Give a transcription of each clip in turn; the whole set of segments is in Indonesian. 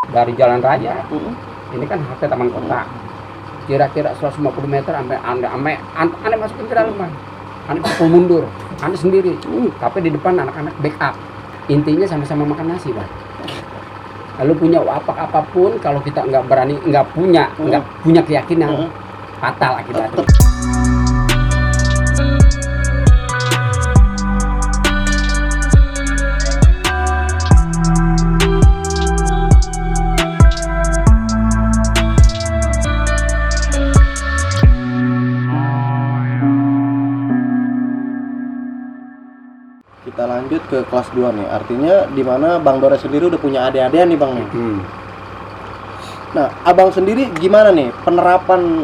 dari jalan raya. Ini kan halte taman kota. Kira-kira 150 meter sampai ane masukin ke dalam, Bang. Ane pukul mundur, ane sendiri. Tapi di depan anak-anak backup. Intinya sama-sama makan nasi, Bang. Lalu punya wapak apapun, kalau kita nggak berani, nggak punya keyakinan, fatal akibatnya. Kita lanjut ke kelas 2 nih, artinya di mana Bang Dores sendiri udah punya adik-adikan nih Bang nih. Nah, Abang sendiri gimana nih penerapan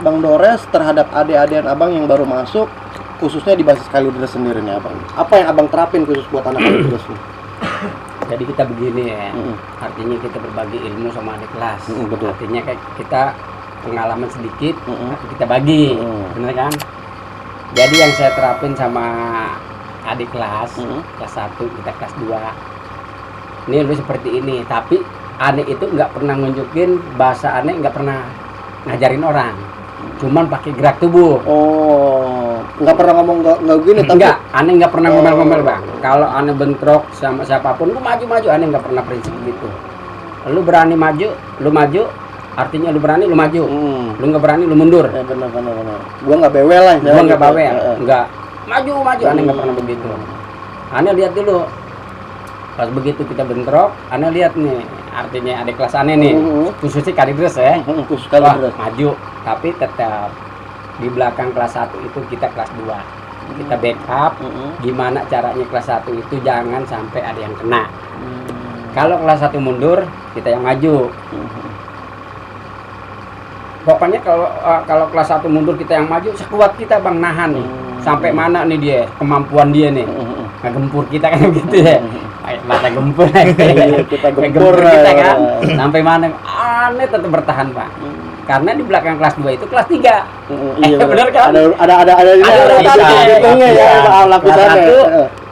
Bang Dores terhadap adik-adikan Abang yang baru masuk, khususnya di basis Kalideres sendiri nih Abang? Apa yang Abang terapin khusus buat anak Kalideres nih? Jadi kita begini ya, artinya kita berbagi ilmu sama adik kelas. Betul. Artinya kayak kita pengalaman sedikit, kita bagi, bener kan? Jadi yang saya terapin sama adik kelas, kelas 1, kita kelas 2. Ini lu seperti ini, tapi Ane itu nggak pernah nunjukin bahasa Ane, nggak pernah ngajarin orang. Cuman pakai gerak tubuh. Oh, nggak pernah ngomong nggak gini tapi enggak, Ane nggak pernah ngomel-ngomel, Bang. Kalau Ane bentrok sama siapapun, lu maju-maju, Ane nggak pernah prinsip gitu. Lu berani maju, lu maju. Artinya lu berani, lu maju. Lu nggak berani, lu mundur. Ya benar. Gua nggak bawel lah. Gua nggak bawel, nggak maju. Ane nggak pernah begitu. Ane lihat dulu. Pas begitu kita bentrok, Ane lihat nih. Artinya adik kelas Ane nih, khususnya Kalideres ya. Khusus Kalideres. Maju, tapi tetap di belakang kelas 1 itu kita kelas 2. Kita backup. Gimana caranya kelas 1 itu jangan sampai ada yang kena. Kalau kelas 1 mundur, kita yang maju. Pokoknya kalau kelas 1 mundur kita yang maju, sekuat kita Bang nahan nih. Sampai mana nih dia, kemampuan dia nih. Ngegempur kita kan gitu ya. Mata gempur kita gempur kita kan. Sampai mana Ane tetap bertahan, Bang. Karena di belakang kelas 2 itu kelas 3. Iya benar kan? Ada hitungnya ya, lapisannya.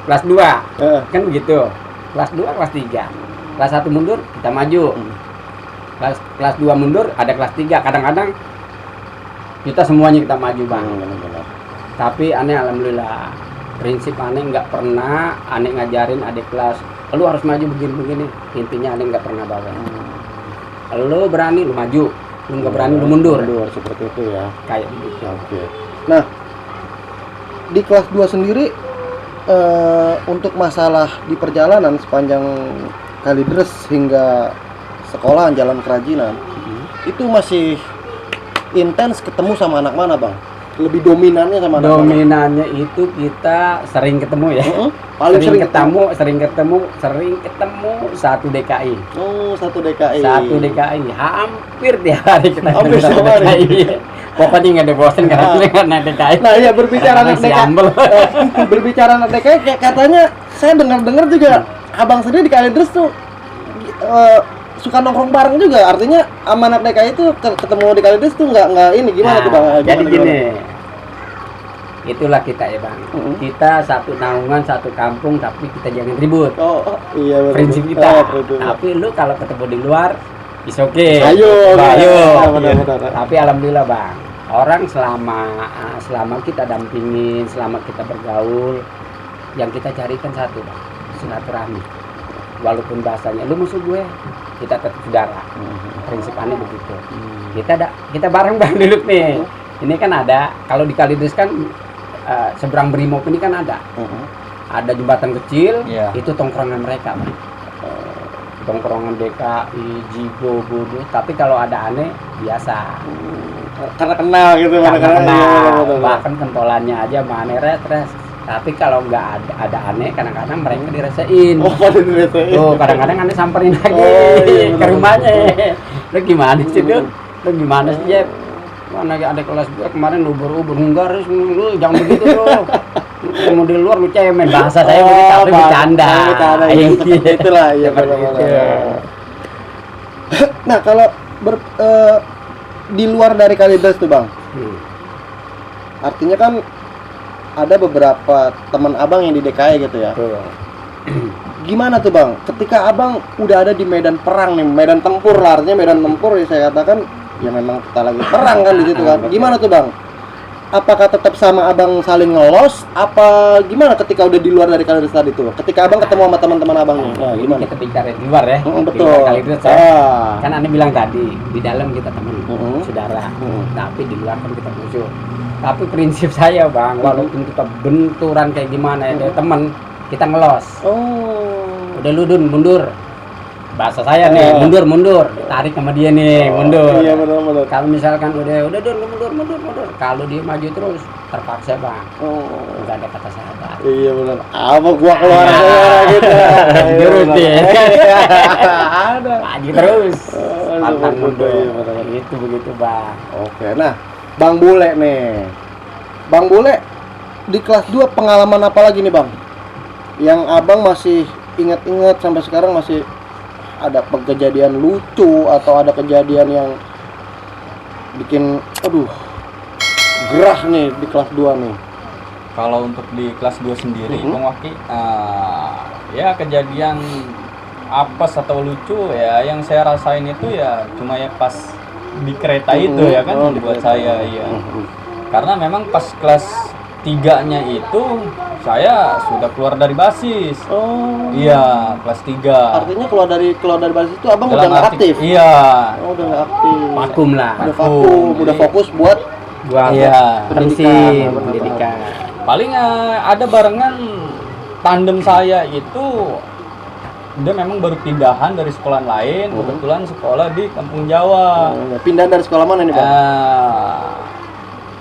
Kelas 2. Kan begitu. Kelas 2, kelas 3. Kelas 1 mundur, kita maju. Kelas 2 mundur, ada kelas 3. Kadang-kadang kita semuanya kita maju, Bang. Tapi Ane alhamdulillah prinsip Ane nggak pernah Ane ngajarin adik kelas lu harus maju begini-begini. Intinya Ane nggak pernah bawa. Lu berani lu maju, lu nggak berani lu mundur. Seperti itu ya. Kayak gitu. Oke. Nah, di kelas 2 sendiri untuk masalah di perjalanan sepanjang Kalideres hingga sekolah jalan kerajinan itu masih intens ketemu sama anak mana Bang? Lebih dominannya sama anak dominannya mana? Itu kita sering ketemu ya. Paling sering ketemu satu DKI. Oh, satu DKI. Satu DKI. Hampir tiap hari kita Hampir ketemu satu tiap hari. DKI. Pokoknya nggak ada bosan karena DKI. Nah, ya berbicara anak DKI. Berbicara anak DKI kayak katanya saya dengar juga Abang sendiri di Kalideres tuh suka nongkrong bareng juga, artinya sama anak DKI itu ketemu di Kalideres tuh nggak ini gimana tuh Bang? Jadi gini, itulah kita ya Bang. Kita satu naungan, satu kampung, tapi kita jangan ribut. Iya betul. Prinsip kita. Tapi lu kalau ketemu di luar, is okay. Ayo. Benar. Tapi alhamdulillah Bang, orang selama kita dampingin, selama kita bergaul, yang kita carikan satu Bang, silaturahmi. Walaupun bahasanya lu musuh gue, kita tetap saudara. Prinsip Ane begitu. Kita bareng Bang duduk nih. Ini kan ada, kalau di Kalideres kan seberang Brimob ini kan ada. Ada jembatan kecil, itu tongkrongan mereka, Bang. Tongkrongan DKI, Jigo, Bodo. Tapi kalau ada Ane biasa. Karena kenal gitu, kenal. Bahkan pentolannya aja mana res. Tapi kalau nggak ada Ane, kadang-kadang mereka diresein. Diresein. Tuh, kadang-kadang Ane samperin lagi ke rumahnya. Lu gimana sih tuh? Lu gimana sih, Jeb? Mana ada kelas gue kemarin lu ubur-ubur nggaris, lu jangan begitu lu. Ketemu di luar lu cemen, bahasa saya begitu, tapi bercanda. Itulah ya betul. Nah, kalau di luar dari Kalideres tuh, Bang. Artinya kan ada beberapa teman Abang yang di DKI gitu ya. Gimana tuh bang? Ketika abang udah ada di medan perang nih, medan tempur lah, artinya medan tempur ya saya katakan ya memang kita lagi perang kan di situ kan. Gimana tuh bang? Apakah tetap sama abang saling ngelos? Apa gimana ketika udah di luar dari kalian tadi tuh? Ketika abang ketemu sama teman-teman abang nih, Nah, ini gimana? kita bicara di luar ya. Di Betul. luar Kalideres ya. Ah. Kan Anda bilang tadi, di dalam kita teman, saudara. Mm. Tapi di luar kan kita musuh. Tapi prinsip saya bang, walaupun kita benturan kayak gimana ya, teman, kita ngelos. Oh. Udah lu Dun, mundur. Bahasa saya nih, mundur, tarik sama dia nih, mundur. Iya benar-benar. Kalau misalkan udah Dun, lu mundur. Kalau dia maju terus, terpaksa bang. Oh. Enggak ada kata sahabat. Iya benar. Apa gua keluar gitu. Terus deh. Ada. Maju terus. Pantang mundur. Iya, benar. Itu begitu bang. Oke, nah Bang Bule nih. Bang Bule di kelas 2 pengalaman apa lagi nih Bang? Yang abang masih ingat-ingat sampai sekarang masih ada kejadian lucu atau ada kejadian yang bikin gerah nih di kelas 2 nih. Kalau untuk di kelas 2 sendiri, Bang Waki, ya kejadian apes atau lucu ya yang saya rasain itu ya cuma ya pas di kereta itu ya kan buat saya ya. Karena memang pas kelas 3-nya itu saya sudah keluar dari basis. Oh. Iya, kelas 3. Artinya keluar dari basis itu abang udah nggak aktif. Iya. Oh, udah nggak aktif. Vakum lah. Udah vakum, udah fokus buat Iya. Pendidikan. Paling ada barengan tandem saya itu dia memang baru pindahan dari sekolah lain, kebetulan sekolah di Kampung Jawa. Pindah dari sekolah mana nih Bang?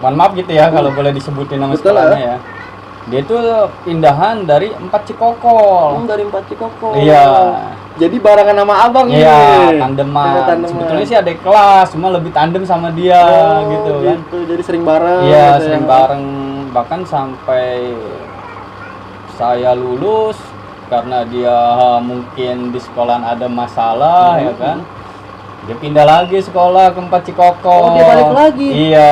Mohon maaf gitu ya kalau boleh disebutin nama Betul, sekolahnya ya. Dia itu pindahan dari 4 Cikokol. Dari 4 Cikokol. Iya. Jadi barengan sama abang nih. Iya, tandeman. Sebetulnya sih adik kelas, cuma lebih tandem sama dia gitu kan. Jadi sering bareng. Iya, gitu sering ya. bareng, bahkan sampai saya lulus karena dia mungkin di sekolah ada masalah ya kan. Dia pindah lagi sekolah ke 4 Cikokol. Oh, dia balik lagi. Iya.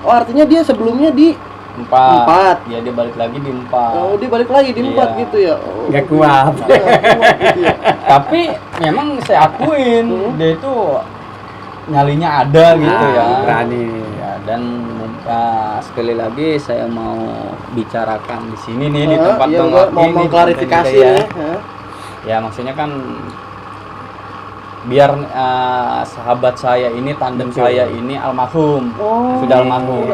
Oh, artinya dia sebelumnya di 4. Ya, dia balik lagi di 4. Oh, dia balik lagi di 4 gitu ya. Oh, Nggak kuat. gitu ya. Tapi memang saya akuin dia itu nyalinya ada gitu ya. Berani. Ya, dan sekali lagi saya mau bicarakan di sini nih di tempat iya, Bang mau Waki nih, mengklarifikasi ya. ya. Ya maksudnya kan biar sahabat saya ini tandem saya ini almarhum. Sudah almarhum.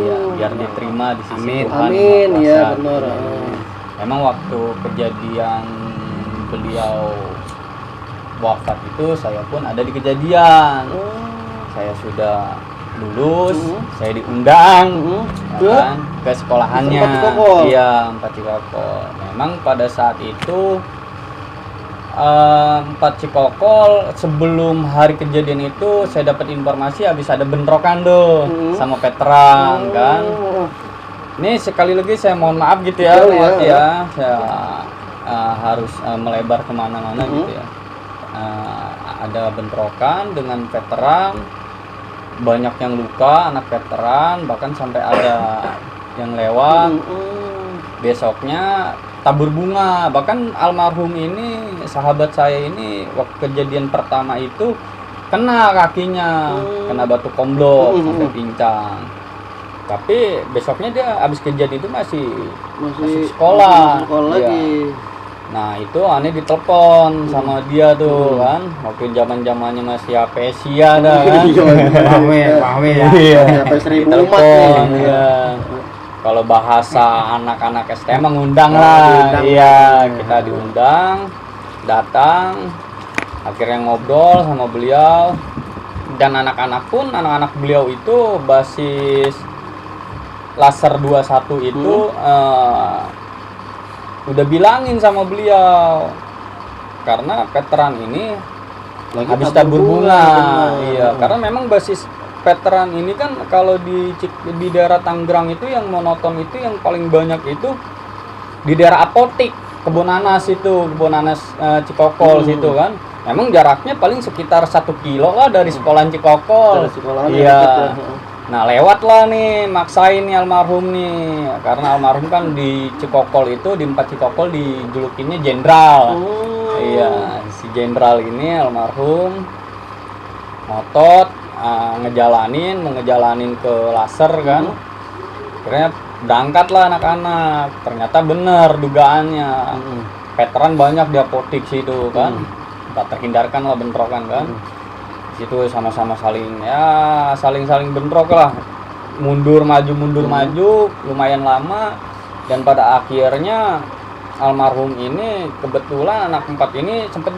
Ya, biar diterima di sisi Amin. Tuhan. Amin, Yang Maha ya Kuasa. benar. Memang waktu kejadian beliau wafat itu saya pun ada di kejadian. Saya sudah lulus, saya diundang ya kan, ke sekolahannya. 4 Cikokol. Iya, 4 Cikokol. Memang pada saat itu 4 Cikokol sebelum hari kejadian itu saya dapat informasi habis ada bentrokan tuh sama veteran kan. Ini sekali lagi saya mohon maaf gitu ya, Betul, Bang Waki ya. saya harus melebar kemana-mana gitu ya. Ada bentrokan dengan veteran, banyak yang luka, anak veteran, bahkan sampai ada yang lewat. Besoknya tabur bunga, bahkan almarhum ini sahabat saya ini waktu kejadian pertama itu kena kakinya, kena batu komblok sampai pincang. Tapi besoknya dia habis kejadian itu masih sekolah. Sekolah Iya. lagi. Nah itu aneh ditelepon sama dia tuh kan, waktu zaman-zamannya masih Apesia dah kan. Pawe ya. Iya. Sampai 1000 umat Telepon, nih. iya. Kalau bahasa anak-anak STM mengundang diundang. lah, iya kita diundang, datang, akhirnya ngobrol sama beliau, dan anak-anak beliau itu basis Laser 21 itu udah bilangin sama beliau, karena veteran ini Lagi habis tabur tabur bunga, bunga. iya, karena memang basis veteran ini kan kalau di daerah Tangerang itu yang monoton itu yang paling banyak itu di daerah Apotik, Kebun Nanas Cikokol situ kan. Memang jaraknya paling sekitar 1 kilo lah dari sekolahan Cikokol. Dari sekolahan Iya. dekat ya. Nah lewat lah nih, maksain nih almarhum nih, karena almarhum kan di Cikokol itu, di 4 Cikokol dijulukinnya jenderal. Iya, si jenderal ini almarhum ngotot mau ngejalanin ke laser kan. Akhirnya berangkat lah anak-anak, ternyata bener dugaannya. Veteran banyak di apotik situ kan, tak terhindarkan lah bentrokan kan. Situ sama-sama saling bentrok lah, mundur maju lumayan lama, dan pada akhirnya almarhum ini kebetulan anak 4 ini sempat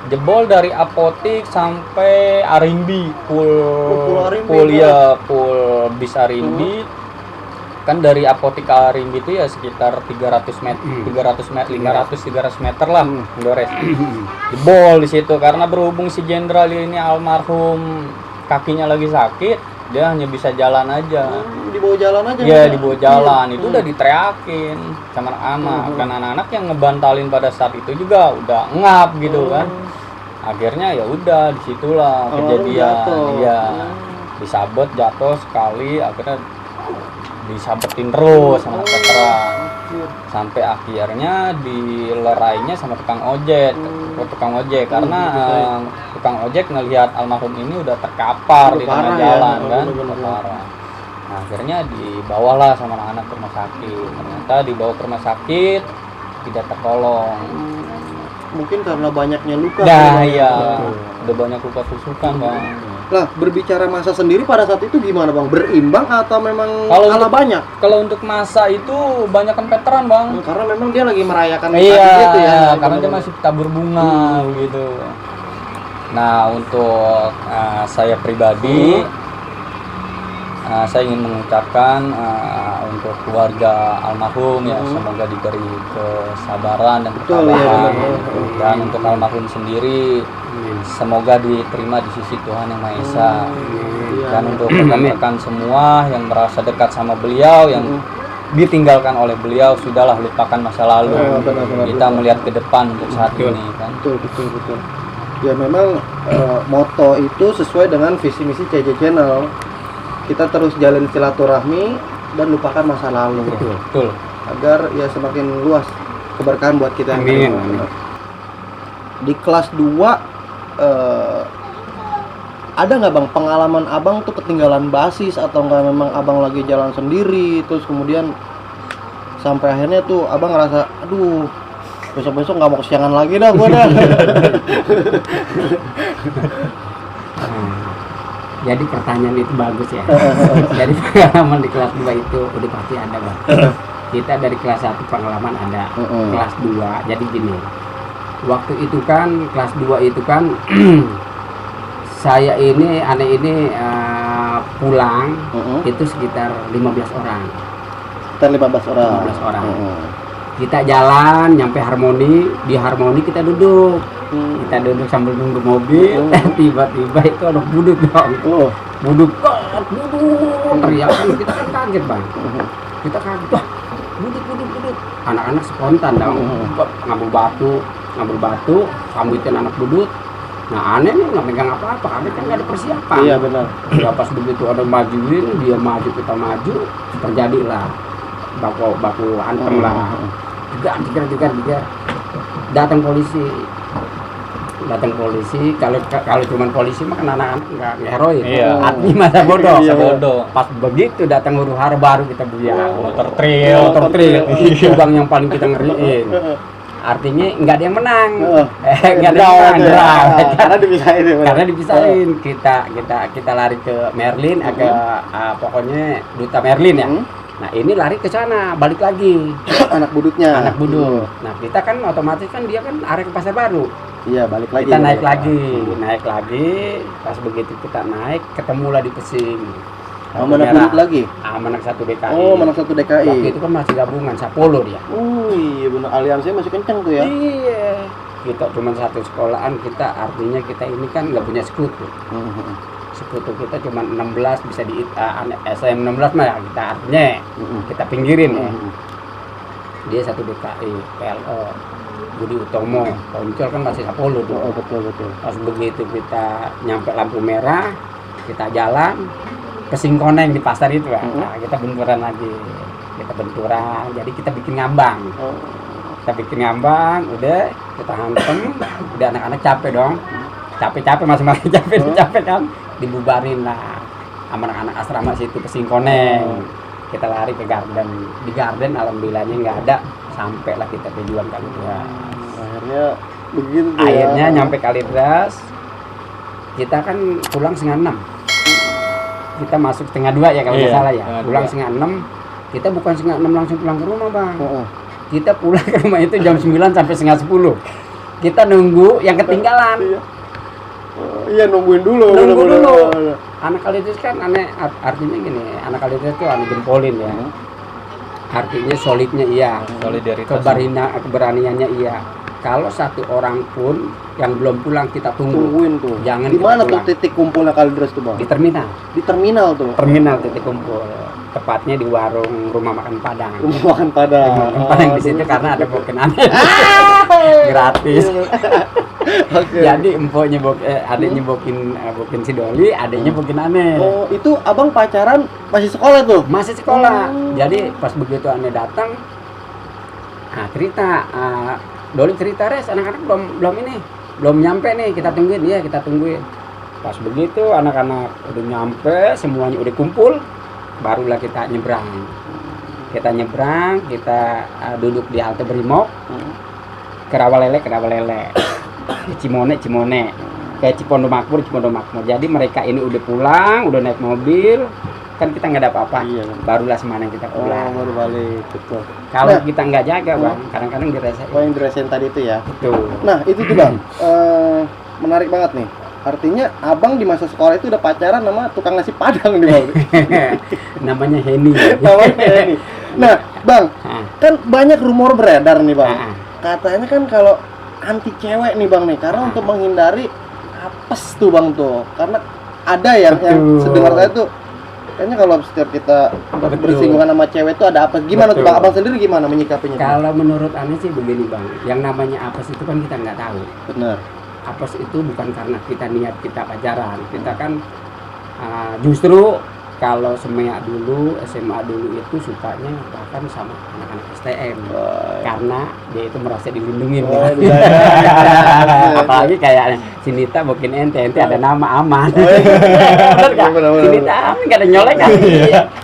jebol dari apotik sampai Arimbi, full bis Arimbi. Kan dari apotik ke Arimbi itu ya sekitar 300 meter lah, Dores. Jebol di situ karena berhubung si jenderal ini almarhum kakinya lagi sakit, dia hanya bisa jalan aja. Dibawa jalan aja. Iya, dibawa jalan. Itu udah diteriakin sama anak-anak, dan anak-anak yang ngebantalin pada saat itu juga udah ngap gitu kan. Akhirnya ya udah disitulah kejadian. Iya, disabet, jatuh sekali, akhirnya disabetin terus sama veteran sampai akhirnya dilerainya sama tukang ojek. Karena tukang ojek ngelihat almarhum ini udah terkapar di tengah jalan kan, parah. Nah, akhirnya dibawalah sama anak-anak ke rumah sakit. Ternyata dibawa ke rumah sakit tidak tertolong. Mungkin karena banyaknya luka. Nah, iya. Udah banyak luka tusukan, Bang. Lah, berbicara masa sendiri pada saat itu gimana Bang? Berimbang atau memang kalah banyak? Kalau untuk masa itu banyak kan veteran Bang. Karena memang dia lagi merayakan gitu ya. Karena dia masih tabur bunga gitu. Nah untuk saya pribadi, saya ingin mengucapkan untuk keluarga almarhum ya, semoga diberi kesabaran dan ketabahan. Dan untuk almarhum sendiri, semoga diterima di sisi Tuhan Yang Maha Esa. Dan untuk rekan-rekan semua yang merasa dekat sama beliau, yang ditinggalkan oleh beliau, sudahlah lupakan masa lalu. Kita melihat ke depan untuk saat ini kan. Betul. Ya memang moto itu sesuai dengan visi misi CJ Channel. Kita terus jalin silaturahmi dan lupakan masa lalu. Betul. Agar ya semakin luas keberkahan buat kita. Amin. Di kelas 2 ada nggak Bang pengalaman Abang tuh ketinggalan basis atau nggak memang Abang lagi jalan sendiri terus kemudian sampai akhirnya tuh Abang ngerasa aduh besok-besok nggak mau kesiangan lagi dah gua dah. Jadi pertanyaan itu bagus ya. Jadi pengalaman di kelas 2 itu udah pasti ada Bang. Kita dari kelas 1 pengalaman ada, kelas 2 jadi gini. Waktu itu kan kelas 2 itu kan aneh ini pulang itu sekitar 15 orang. Sekitar 15 orang. Kita jalan nyampe Harmoni, di Harmoni kita duduk. Kita duduk sambil nunggu mobil, tiba-tiba itu ada budut Bang. Budut teriakan, kita kan kaget Bang. Kita kaget, wah budut. Anak-anak spontan dong, ngambil batu, sambutin anak budut. Nah aneh nih nggak megang apa-apa, karena kan nggak ada persiapan. Iya benar. Ya pas begitu ada majuin, dia maju kita maju, terjadilah baku antem lah. Juga datang polisi. Kalau cuma polisi mah kan anak-anak nggak heroin. Artinya masa bodoh. Pas begitu datang huru hara baru kita buyar. Motor trail. Itu Bang yang paling kita ngeriin. Artinya nggak ada yang menang. Nggak ada yang menang. Karena dipisahin. Kita lari ke Merlin, pokoknya Duta Merlin ya. Nah ini lari ke sana, balik lagi. Anak budut. Nah kita kan otomatis kan dia kan arah ke Pasar Baru. Iya, balik lagi. Kita naik lagi. Pas begitu kita naik, ketemulah di Pesing. Mana budut lagi? Manak 1 DKI. Oh, Manak 1 DKI. Waktu itu kan masih gabungan, Sapolo dia. Oh iya benar, aliansinya masih kencang tuh ya. Iya. Kita cuma satu sekolahan, artinya kita ini kan nggak punya sekutu. Sekutu kita cuma 16 bisa di SM 16 mah ya kita artinya kita pinggirin ya. Dia 1 DKI, PLO, Budi Utomo, Poncol kan masih Sapolo tuh. Betul. Pas begitu kita nyampe lampu merah, Kita jalan ke Singkoneng di pasar itu kan. Nah, kita benturan lagi. Kita benturan, jadi kita bikin ngambang. Kita bikin ngambang, udah kita hantem, udah anak-anak capek dong. Capek-capek masing-masing capek kan. Dibubarin lah sama anak-anak asrama situ ke Singkoneng. Kita lari ke garden. Di garden alhamdulillahnya nggak ada. Sampailah kita tujuan Kalideres. Akhirnya begitu tuh Akhirnya ya. nyampe Kalideres. Kita kan pulang 5:30. Kita masuk 1:30 ya kalau nggak salah ya. 1:30. Pulang 5:30. Kita bukan 5:30 langsung pulang ke rumah, Bang. Heeh. Kita pulang ke rumah itu jam 9 sampai 9:30. Kita nunggu yang ketinggalan. Iya. Iya, nungguin dulu. Nunggu bener-bener. dulu. Anak Kalideres kan aneh, artinya gini, anak Kalideres itu aneh jempolin ya. Artinya solidnya iya, Solidaritas. keberaniannya iya. Kalau satu orang pun yang belum pulang kita tunggu. Tungguin tuh. Jangan Di mana kita tuh pulang. titik kumpulnya Kalideres tuh, Bang? Di terminal. Di terminal tuh. Terminal titik kumpul. Tepatnya di warung rumah makan Padang. Rumah makan Padang. Rumah makan Padang di situ karena ada boken aneh. Gratis. Oke. Jadi empoknya adiknya bokin si Doli, adiknya bokin aneh. Oh, itu abang pacaran masih sekolah tuh? Masih sekolah. Oh. Jadi pas begitu aneh datang, cerita, Doli cerita, Res, anak-anak belum nyampe nih, kita tungguin. Iya, kita tungguin. Pas begitu anak-anak udah nyampe, semuanya udah kumpul, barulah kita nyebrang. Kita nyebrang, kita duduk di halte Brimob, ke Rawalele. Cimone, kayak Cipondo Makmur. Jadi mereka ini udah pulang, udah naik mobil, kan kita nggak ada apa-apa. Iya. Barulah Semarang kita Oh, pulang. baru balik. Betul. Kalau Nah. kita nggak jaga, Bang, kadang-kadang dirasain. Oh, yang dirasain tadi itu ya. Betul. Nah, itu tuh, Bang. Menarik banget nih. Artinya abang di masa sekolah itu udah pacaran sama tukang nasi Padang nih, Bang. Namanya Heni. Namanya ini. Nah, Bang, Ah, kan banyak rumor beredar nih, Bang. ah, ah. Katanya kan kalau anti cewek nih, Bang nih, karena untuk menghindari apes tuh, Bang tuh. Karena ada yang Betul. sedengar saya tuh kayaknya kalau setiap kita Betul. bersinggungan sama cewek tuh ada apes. Gimana tuh, Betul. Bang? Abang sendiri gimana menyikapinya? Kalau menurut Ane sih begini, Bang. Yang namanya apes itu kan kita nggak tahu. Benar. Apes itu bukan karena kita niat kita pacaran. Kita kan justru kalau SMA dulu itu sukanya bahkan sama anak-anak STM. Karena dia itu merasa dilindungi. Oh, Apalagi kayak si Nita mungkin ente ada nama aman. Benar Bener nggak? Si Nita aman nggak ada nyolek kan?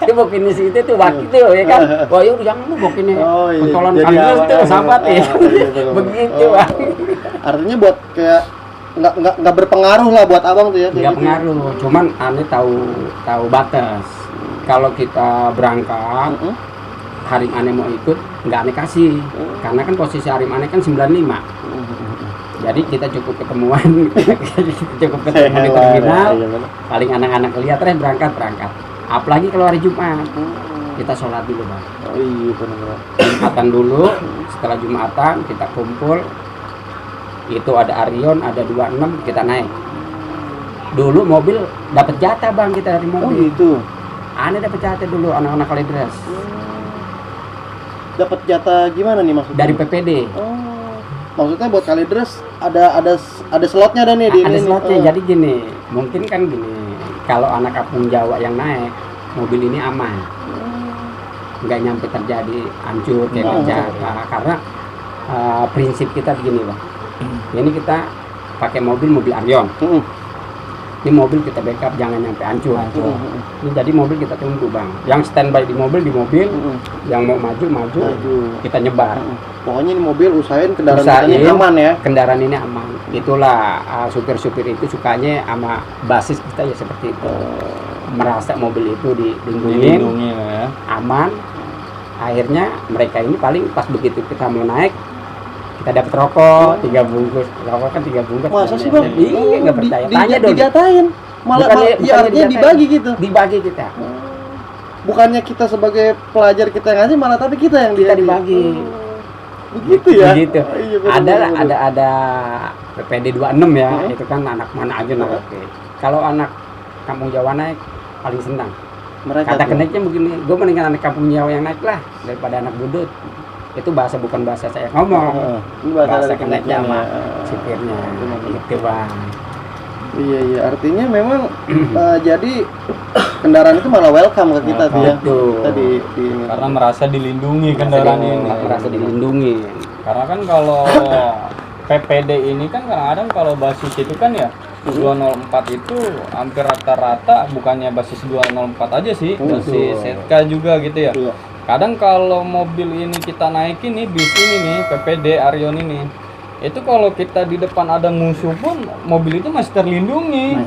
Dia bokinnya si itu tuh waktu itu ya kan. Wah yuk jangan lu bokinnya. Oh, iya. Pentolan Jadi kalian awalnya- tuh sahabat ya. iya, benar-benar. Begitu, Oh. Bang. Artinya buat kayak nggak berpengaruh lah buat abang tuh ya. kayak Nggak gitu. pengaruh. Cuman Ane tahu batas. Kalau kita berangkat, Mm-mm. Harim Ane mau ikut, nggak Ane kasih. Karena kan posisi Harim Ane kan 95. Jadi kita cukup ketemuan, cukup ketemu di terminal. Iya, benar. Paling anak-anak lihat berangkat. Apalagi kalau hari Jumat, kita sholat dulu, Bang. Oh iya, benar. Jumatan dulu, setelah Jumatan kita kumpul. Itu ada Arion, ada 26, kita naik. Dulu mobil dapat jatah, Bang, kita dari Oh mobil. gitu. Aneh dapat jatah dulu anak-anak Kalideres Dapat jatah gimana nih maksudnya? dari PPD. Oh. Maksudnya buat Kalideres ada slotnya ada nih di Ada ini. slotnya. Oh. Jadi gini, mungkin kan gini, kalau anak kampung Jawa yang naik, mobil ini aman. Nggak nyampe terjadi hancur kayak Oh. jatah. Karena prinsip kita begini, Bang. Ini kita pakai mobil Arion. Mm-mm. Ini mobil kita backup jangan nyampe hancur. Mm-mm. Ini jadi mobil kita tunggu, Bang. Yang standby di mobil, Mm-mm. yang mau maju, Maju. kita nyebar. Pokoknya ini mobil usahain kendaraan Usahain. ini aman ya. Kendaraan ini aman. Itulah supir-supir itu sukanya sama basis kita ya seperti itu. Merasa mobil itu dilindungi, Dilindungi ya. aman. Akhirnya mereka ini paling pas begitu kita mau naik, kita dapat rokok 3 bungkus. Rokok kan 3 bungkus. Masa sih, Bang? Iya, nggak percaya. Tanya dong. Dijatain. Malah Bukannya iya, artinya dijatain. dibagi gitu. Dibagi kita. Bukannya kita sebagai pelajar kita yang ngasih, malah tapi kita yang Kita dibagi. Begitu ya. Begitu. Oh, iya, benar. Ada PPD 26 ya. Hmm. Itu kan anak mana aja naik. Kalau anak kampung Jawa naik paling senang. Mereka Kata tuh. keneknya begini, gue mendingan anak kampung Jawa yang naik lah daripada anak budut. Itu bahasa bukan bahasa saya ngomong. Ini bahasa Bahasa dari keneknya keneknya sama ya. supirnya. Benar. Gitu, Bang. Iya, artinya memang jadi kendaraan itu malah welcome ke kita tuh ya. Kita di Karena merasa dilindungi kendaraan ini. Merasa dilindungi. Karena kan kalau PPD ini kan kadang-kadang kalau basis itu kan ya 204 itu hampir rata-rata bukannya basis 204 aja sih, basis ZK juga gitu ya. Iya. Kadang kalau mobil ini kita naikin nih, bis ini nih, PPD Arion ini, itu kalau kita di depan ada musuh pun mobil itu masih terlindungi.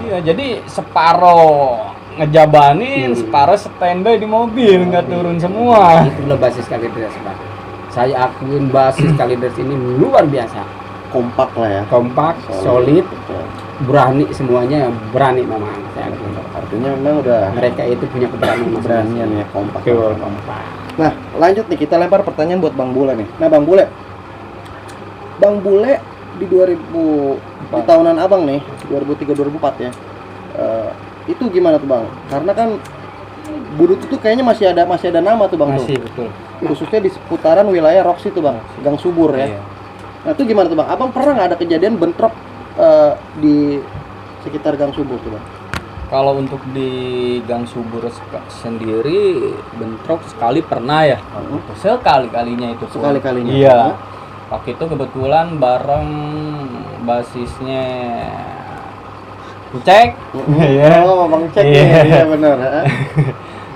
Iya, jadi separoh ngejabanin, separoh standby di mobil, nggak turun semua. Itulah basis Kalidres, Bang. Saya akuin basis Kalidres ini luar biasa. Kompak lah ya. Kompak, solid, berani, semuanya berani memang. Saya akuin. Artinya memang udah Mereka itu punya keberanian ya, kompak. Betul, kompak. Nah, lanjut nih, kita lempar pertanyaan buat Bang Bule nih. Nah, Bang Bule di 2000 di tahunan Abang nih, 2003-2004 ya. Itu gimana tuh, Bang? Karena kan Budut itu kayaknya masih ada nama tuh, Bang. Masih, tuh. betul. Khususnya di seputaran wilayah Roxy tuh, Bang. Gang Subur ya. Iya. Nah, itu gimana tuh, Bang? Abang pernah nggak ada kejadian bentrok di sekitar Gang Subur tuh, Bang? Kalau untuk di Gang Subur sendiri bentrok sekali pernah ya. Sekali-kalinya itu. Sekali-kalinya. Iya. Waktu itu kebetulan bareng basisnya Cek. Oh, Bang Cek Iya. ya, benar.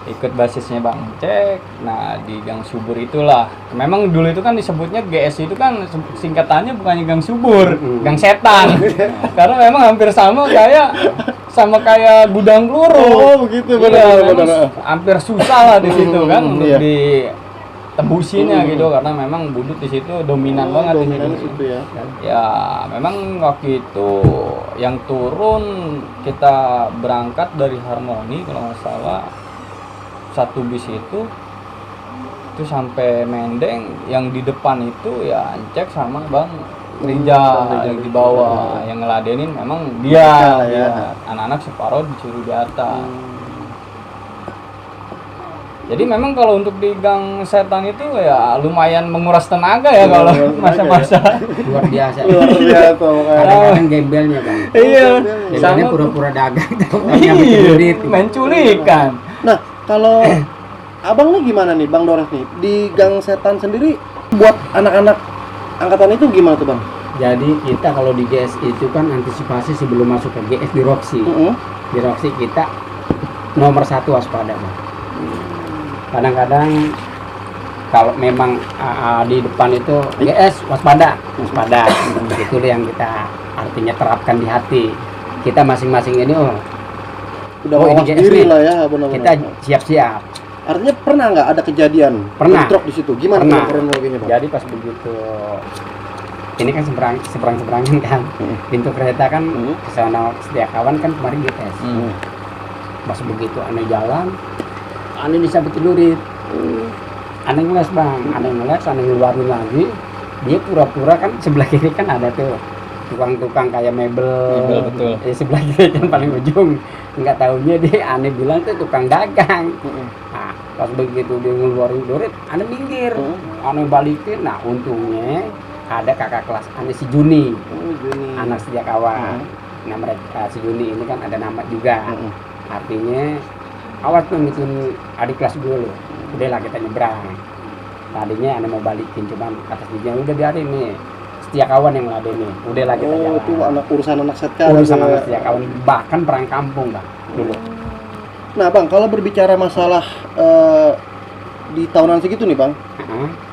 Ikut basisnya Bang Cek. Nah, di Gang Subur itulah. Memang dulu itu kan disebutnya GS itu kan singkatannya bukannya Gang Subur, Gang Setan. Karena memang hampir sama kayak gudang peluru. Oh, begitu, Iya, benar. memang hampir susah lah di situ kan untuk Iya. ditembusinnya gitu, karena memang Budut di situ dominan banget Dominan di di situ. situ ya. Ya, memang waktu itu yang turun kita berangkat dari Harmoni kalau nggak salah, satu bis itu sampai Mendeng, yang di depan itu ya Cek sama Bang Rijal yang di bawah, yang ngeladenin memang dia, ya. anak-anak separuh disuruh di atas. Jadi memang kalau untuk di Gang Setan itu ya lumayan menguras tenaga ya kalau masa-masa. Luar biasa. Luar biasa makanya. Kadang-kadang gembelnya, Bang. Iya, Gembelnya sama pura-pura dagang, tahunya bikin iya, duit. main culikan. Nah, kalau Abang nih gimana nih, Bang Dores nih? Di Gang Setan sendiri buat anak-anak angkatan itu gimana tuh, Bang? Jadi kita kalau di GS itu kan antisipasi sebelum masuk ke GS di Roxy. Di Roxy kita nomor 1 waspada, Bang. Kadang-kadang kalau memang di depan itu GS waspada. Itu yang kita artinya terapkan di hati. Kita masing-masing ini Udah ini mawas GS diri nih. lah ya, benar-benar. Kita siap-siap. Artinya pernah nggak ada kejadian Pernah. bentrok di situ? Gimana Pernah. tuh kronologinya, Bang? Jadi pas begitu ini kan seberang-seberangin kan. Pintu kereta kan ke sana Setiakawan kan kemarin GS. Pas begitu aneh jalan, aneh disabetin lurit. Aneh ngeles, Bang, aneh ngeluarin lagi. Dia pura-pura kan sebelah kiri kan ada tuh tukang-tukang kayak mebel. Betul. Di sebelah kiri kan paling ujung. Nggak taunya dia aneh bilang tuh tukang dagang. Nah, pas begitu dia ngeluarin lurit, aneh minggir. Aneh balikin. Nah, untungnya ada kakak kelas aneh si Juni. Anak Setiakawan. Nah, mereka si Juni ini kan ada nama juga. Artinya awas tuh ngikutin adik kelas gue loh. Udahlah kita nyebrang. Tadinya aneh mau balikin, cuman atas dia udah biarin nih. Setiakawan yang ngeladenin. Udahlah kita jalan. Itu urusan anak setka. Urusan anak Setiakawan, bahkan perang kampung, Bang, dulu. Nah, Bang, kalau berbicara masalah di tahunan segitu nih, Bang.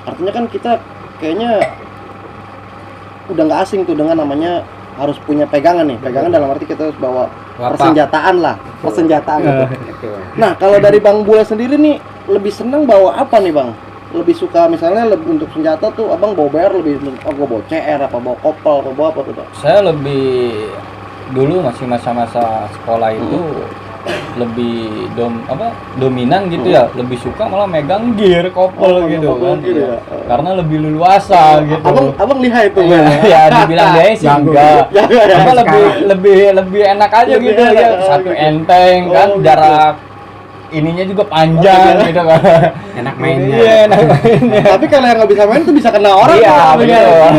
Artinya kan kita kayaknya udah nggak asing tuh dengan namanya harus punya pegangan nih. Pegangan dalam arti kita harus bawa persenjataan lah, persenjataan gitu. Nah, kalau dari Bang Bule sendiri nih lebih senang bawa apa nih, Bang? Lebih suka misalnya untuk senjata tuh Abang bawa BR lebih gue bawa CR apa bawa kopel apa bawa apa tuh, Bang? Saya lebih dulu masih masa-masa sekolah itu lebih dominan gitu ya, lebih suka malah megang gear kopel gitu kan. Ya. Karena lebih leluasa gitu. Abang lihai tuh, Ya dibilang dia sih enggak. Cuma lebih enak aja gitu ya. Satu enteng kan, jarak ininya juga panjang gitu kan. Enak mainnya. Iya, enak mainnya. Tapi kalau yang nggak bisa main tuh bisa kena orang. Iya, tuh.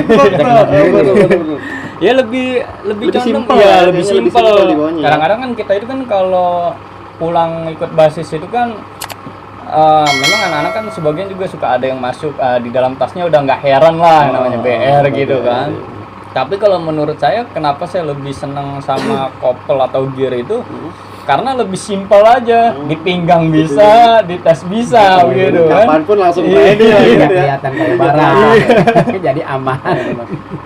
betul. Betul. Ya lebih condong simpel ya, ya, lebih kayaknya lebih simpel. simpel di bawahnya ya. Kadang-kadang kan kita itu kan kalau pulang ikut basis itu kan memang anak-anak kan sebagian juga suka ada yang masuk di dalam tasnya udah nggak heran lah namanya BR gitu kan. Tapi kalau menurut saya kenapa saya lebih senang sama kopel atau gear itu karena lebih simpel aja, di pinggang bisa, di tas bisa gitu kan. Kapanpun langsung Iya. ready ya gitu ya. Kelihatan kayak barang. Jadi aman.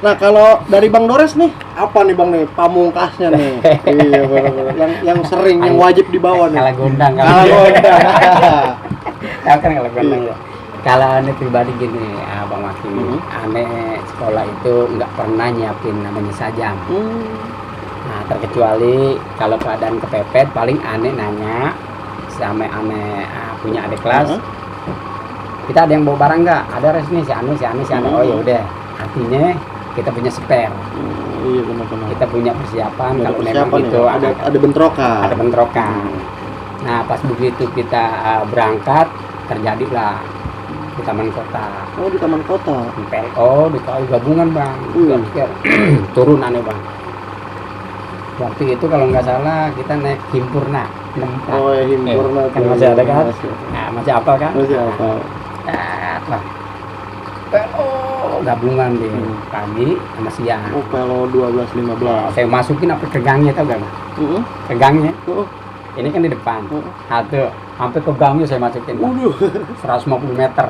Nah kalau dari Bang Dores nih, apa nih Bang nih pamungkasnya nih? Iya benar-benar. Yang sering, yang wajib dibawa nih. Kalau gondang kan. Kalau gondang. Tahu kan kalau gondang ya. Kalau aneh pribadi gini, Bang Maki, aneh sekolah itu nggak pernah nyiapin namanya sajam. Nah, terkecuali kalau keadaan kepepet, paling aneh nanya sama aneh punya adik kelas. Kita ada yang bawa barang nggak? Ada res nih si aneh. Oh ya udah, artinya kita punya spare. Iya benar-benar. Kita punya persiapan Ada kalau memang persiapan itu ya? Ada bentrokan. ada bentrokan. Nah, pas begitu kita berangkat, terjadilah di taman kota. Oh di taman kota. Di PLO, di KU gabungan Bang. Turun aneh Bang. Waktu itu kalau nggak salah kita naik Himpurna 64. Oh ya Himpurna Kan masih ada kan? Nah, masih apa kan? Masih apa? Wah. PLO gabungan di pagi sama siang. Oh kalau 12-15. Saya masukin apa ke gangnya tau gak Bang? Ke gangnya. Ini kan di depan. Satu, sampai ke gangnya saya masukin. Bang. 150 meter.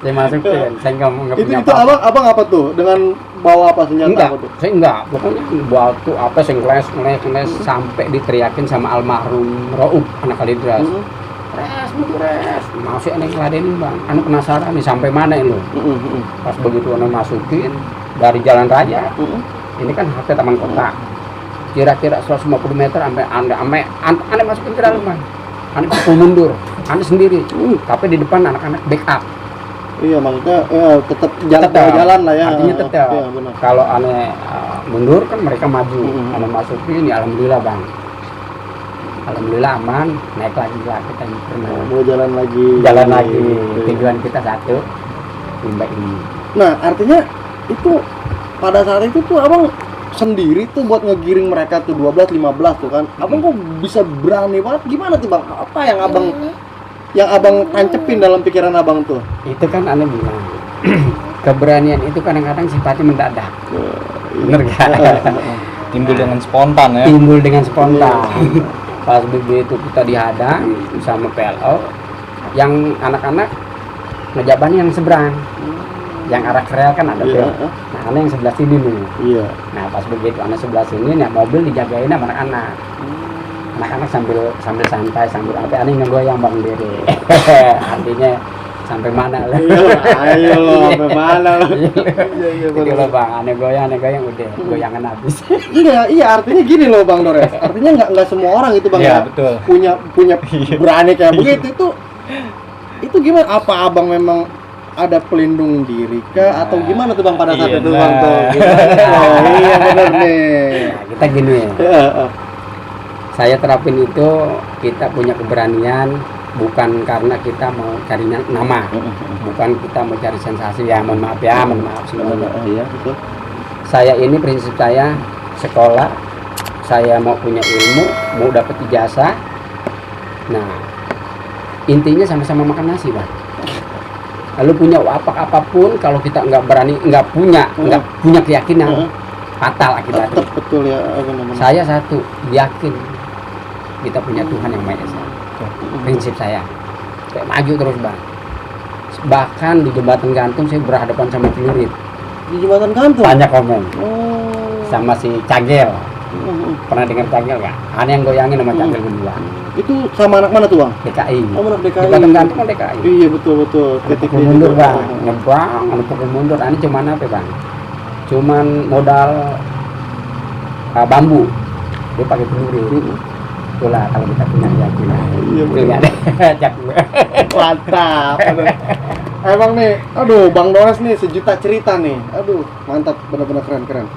Saya masukin. Saya nggak punya Itu abang apa tuh? Dengan bawa apa senjata enggak, apa tuh? saya enggak. Pokoknya batu apa saya ngeles sampai diteriakin sama almarhum Raub anak Kalidras. Res, masih aneh ngeladenin Bang. Anu penasaran nih sampai mana ini lo. Pas begitu anu masukin dari jalan raya. Ini kan ke taman kota. Kira-kira 150 meter sampai aneh masukin ke dalam Bang. Aneh pukul mundur. Aneh sendiri. Tapi di depan anak-anak backup. Iya maksudnya tetap jalan lah ya. Artinya tetap. Iya, benar. Kalau aneh mundur kan mereka maju. Aneh masukin ya alhamdulillah Bang. Alhamdulillah aman, naik lagi lah kita pernah. Mau jalan lagi. Tujuan kita satu, limba ini. Nah artinya itu pada saat itu tuh abang sendiri tuh buat ngegiring mereka tuh 12-15 tuh kan. Abang kok bisa berani banget? Gimana tuh Bang? Apa yang abang tancepin dalam pikiran abang tuh? Itu kan aneh bilang keberanian itu kadang-kadang sifatnya mendadak. Bener gak? Timbul dengan spontan ya. Timbul dengan spontan. Pas begitu kita dihadang sama PLO, yang anak-anak ngejabannya yang seberang, yang arah kerel kan ada tuh. Nah, aneh yang sebelah sini nih. Iya. Nah, pas begitu aneh sebelah sini, nah mobil dijagain sama anak-anak. Anak-anak sambil santai, sambil apa aneh ngegoyang Bang diri. Artinya sampai mana lah? Ayo loh, sampai mana loh? Iya Itu loh Bang, aneh goyang udah goyangan habis. Iya artinya gini loh Bang Dores. Artinya nggak semua orang itu Bang Iya, ya betul. punya berani kayak begitu itu gimana? Apa abang memang ada pelindung diri kah atau gimana tuh Bang pada saat itu Bang tuh? Gimana? Iya benar nih. Nah, kita gini. Saya terapin itu kita punya keberanian bukan karena kita mau cari nama, bukan kita mau cari sensasi ya, mohon maaf sebenarnya. Iya betul. Saya ini prinsip saya sekolah, saya mau punya ilmu, mau dapat ijazah. Nah, intinya sama-sama makan nasi Bang. Lalu punya apapun kalau kita nggak berani, nggak punya keyakinan, fatal akibatnya. Betul ya benar-benar. Saya satu yakin kita punya Tuhan yang Maha Esa. Prinsip saya kayak maju terus Bang. Bahkan di jembatan gantung saya berhadapan sama celurit. Di jembatan gantung? Banyak komen. Sama si Cagel. Pernah dengar Cagel nggak? Aneh yang goyangin sama Cagel berdua. Itu sama anak mana tuh Bang? DKI. Oh anak DKI. Jembatan gantung kan DKI. Iya betul. Pukul mundur Bang. Nyebrang, pukul mundur. Ini cuman apa Bang? Cuman modal bambu. Dia pakai celurit. Itulah kalau kita punya keyakinan. Iya benar. Mantap. Emang nih, aduh Bang Dores nih sejuta cerita nih. Aduh, mantap, benar-benar keren.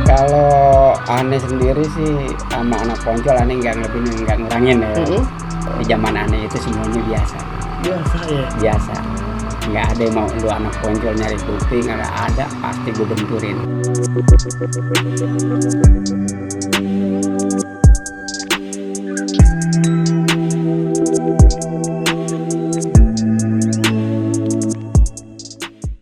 Kalau aneh sendiri sih sama anak poncol aneh nggak ngurangin ya. Di zaman aneh itu semuanya biasa. Biasa ya. Biasa. nggak ada yang mau lu anak ponjol nyari kuping, ada pasti gue benturin.